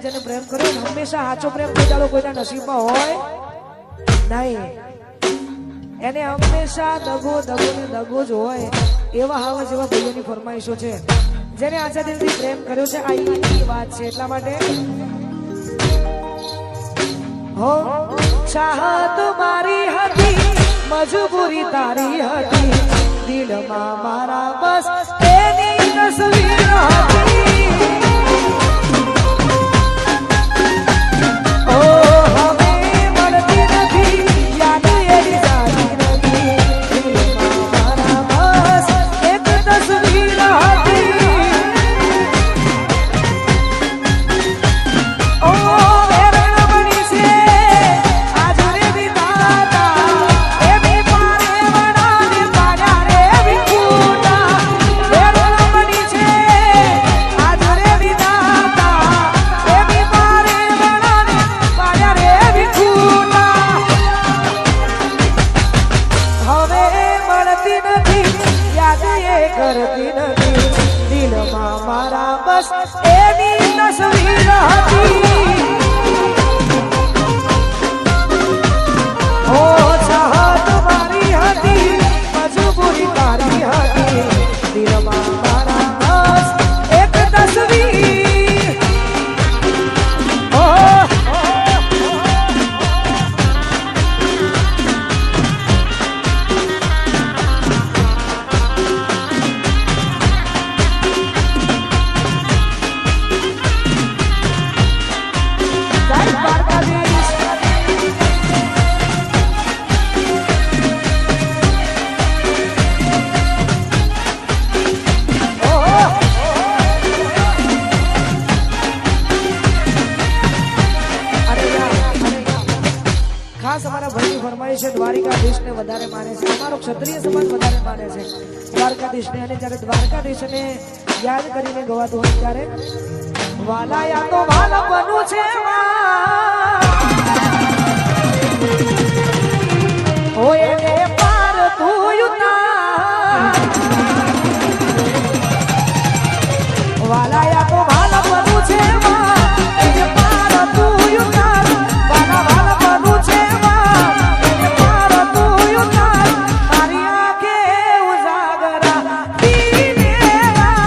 જેને પ્રેમ કર્યો ને હંમેશા સાચો પ્રેમ કોઈ દાડો કોઈના નસીબમાં હોય નહીં. એને હંમેશા દગો દગો ને દગો જ હોય. એવા હાવા જેવા ભાઈઓની ફરમાઈશો છે જેને આજા દિલથી પ્રેમ કર્યો છે. આ વાત છે એટલા માટે હો ચાહત મારી હતી મજબૂરી તારી હતી દિલમાં મારા બસ એની તસવીર હતી. ઓ હવે મળતી નથી યાદ એની સારી નથી દિલમાં મારા બસ એક તસવીર હતી. ઓ કરતી નથી દિલમાં મારા બસ એની તસવીર હતી. ઓ ચાહત મારી હતી મજબૂરી તારી હતી દિલમાં મારા બસ એક તસવીર. ખાસ અમારા ભાઈની ફરમાઈશ છે દ્વારિકાધીશને વધારે માને છે. અમારો ક્ષત્રિય સમાજ વધારે માને છે દ્વારકાધીશને. અને જ્યારે દ્વારકાધીશને યાદ કરીને ગવાતું હોય ત્યારે વાલાયા તો વાલા બનવું છે હોય એને પાર તું યુતા વાલાયા તો વાલા બનવું છે એને પાર તું યુતા વાલા વાલા બનવું છે એને પાર તું યુતા તારી આંખે ઉજાગરા દીનેરા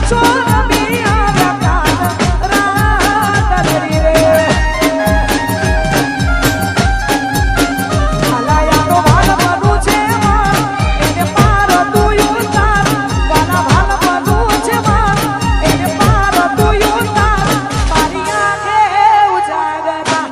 ચોર મિયા કાન રાત રે વાલાયા તો વાલા બનવું છે એને પાર તું યુતા વાલા વાલા બનવું છે એને પાર તું યુતા તારી આંખે ઉજાગરા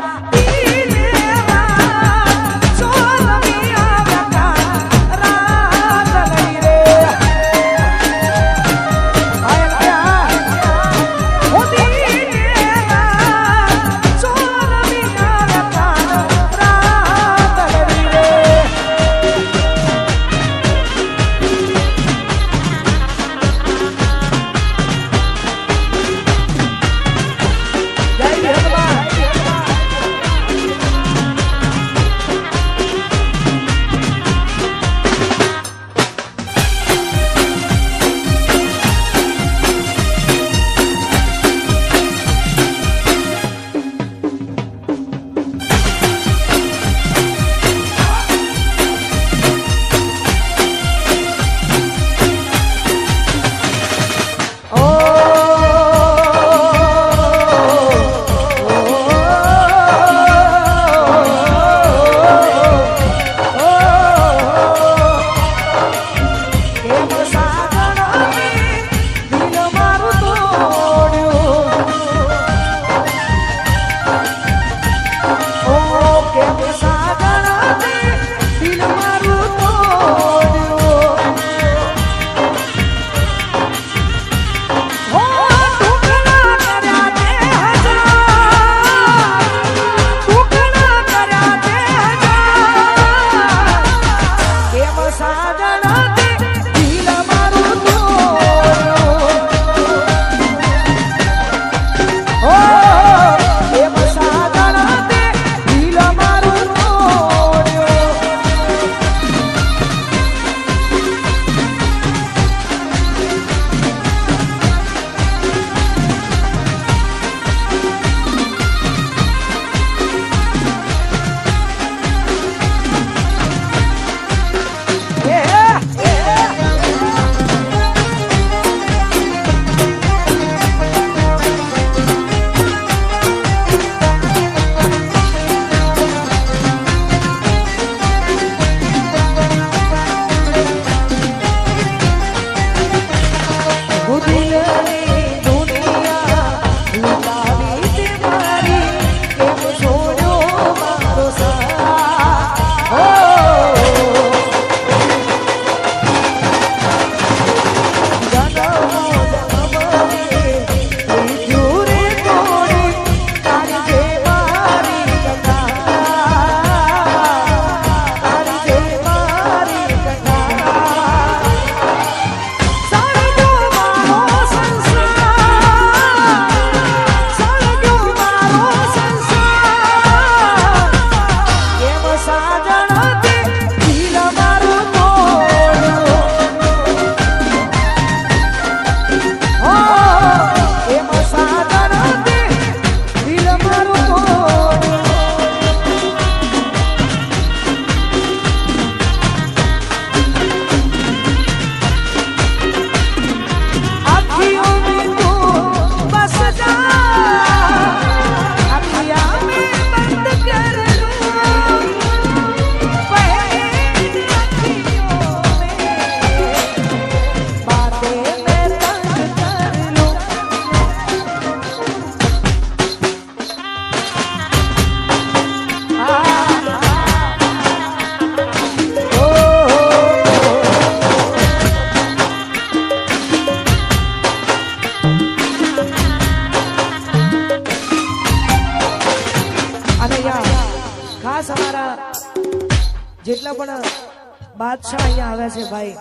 બાદશાહ અહીંયા આવે છે ભાઈ,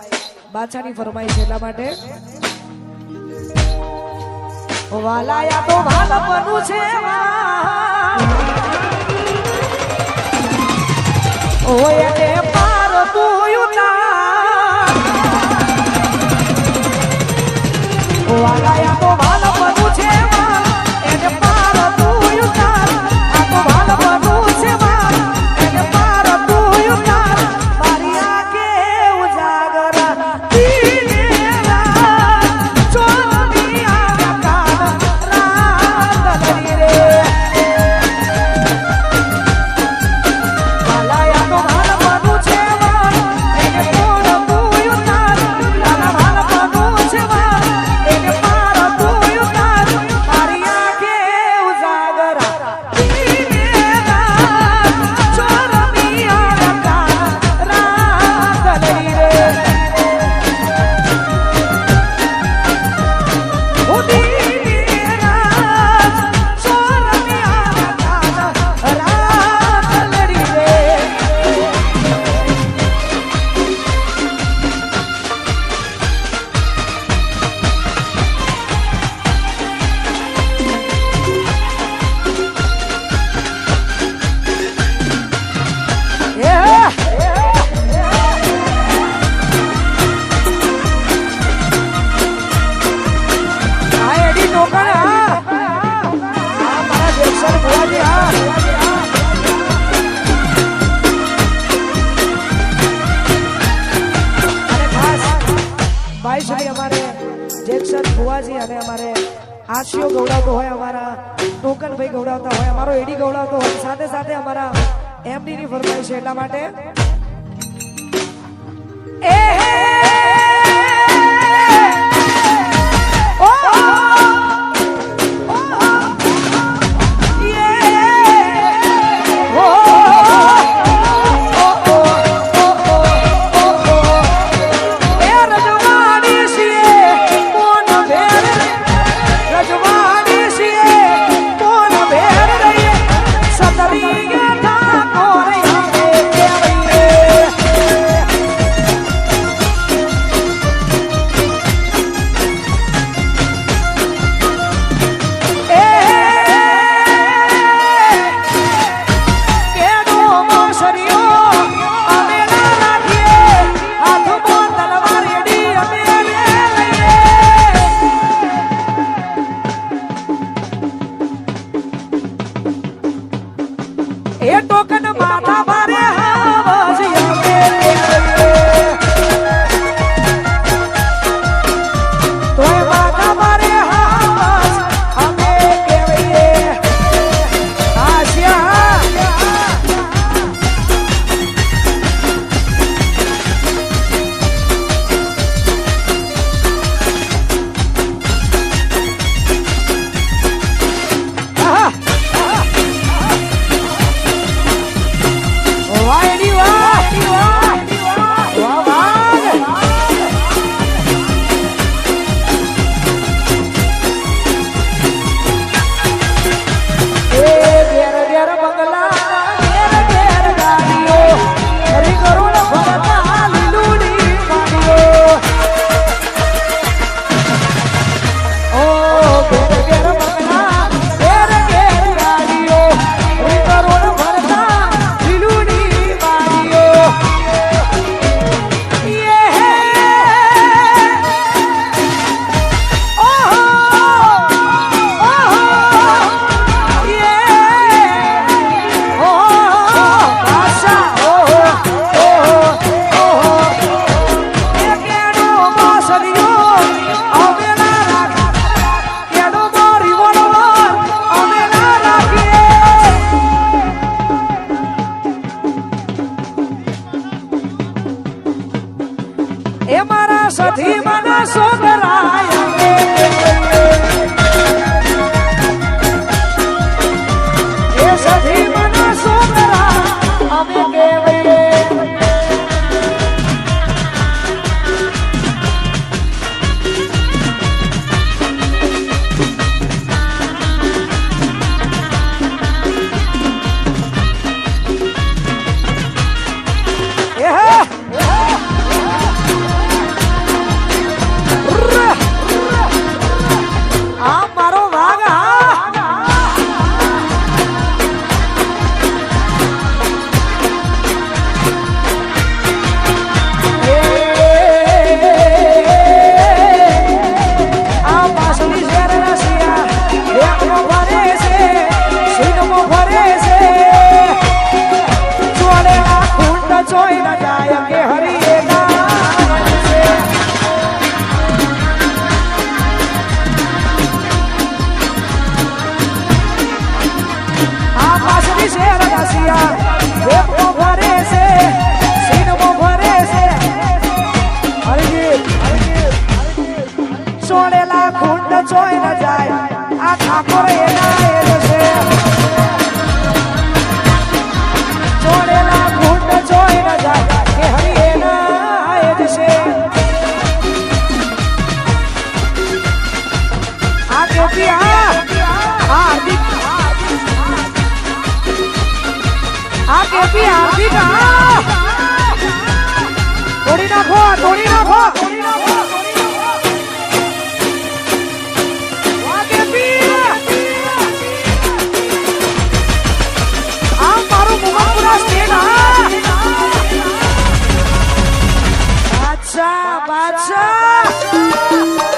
બાદશાહની ફરમાઈશ એટલા માટે વાલાયા તો ભાલપનું છે ઓય તે પાર તુયુતા વાલાયા તો ભાલપનું છે એને પાર તુયુતા આ તો ભાલપનું છે એને પાર તુયુતા મારી આંખે ઉજાગરા અને અમારે આશીઓ ગૌડાવતો હોય, અમારા ટોકન ભાઈ ગૌડાવતા હોય, અમારો એડી ગૌડાવતો હોય, સાથે સાથે અમારા એમડી ની ફરમાઈશ છે એટલા માટે સધી મના સોગરાય એ સધી મના સોગરા અમે કેવઈએ તોડી નાખો તોડી નાખો વાગે પીર આ મારું મુગલપુરા સ્ટેટ હા બાદશાહ બાદશાહ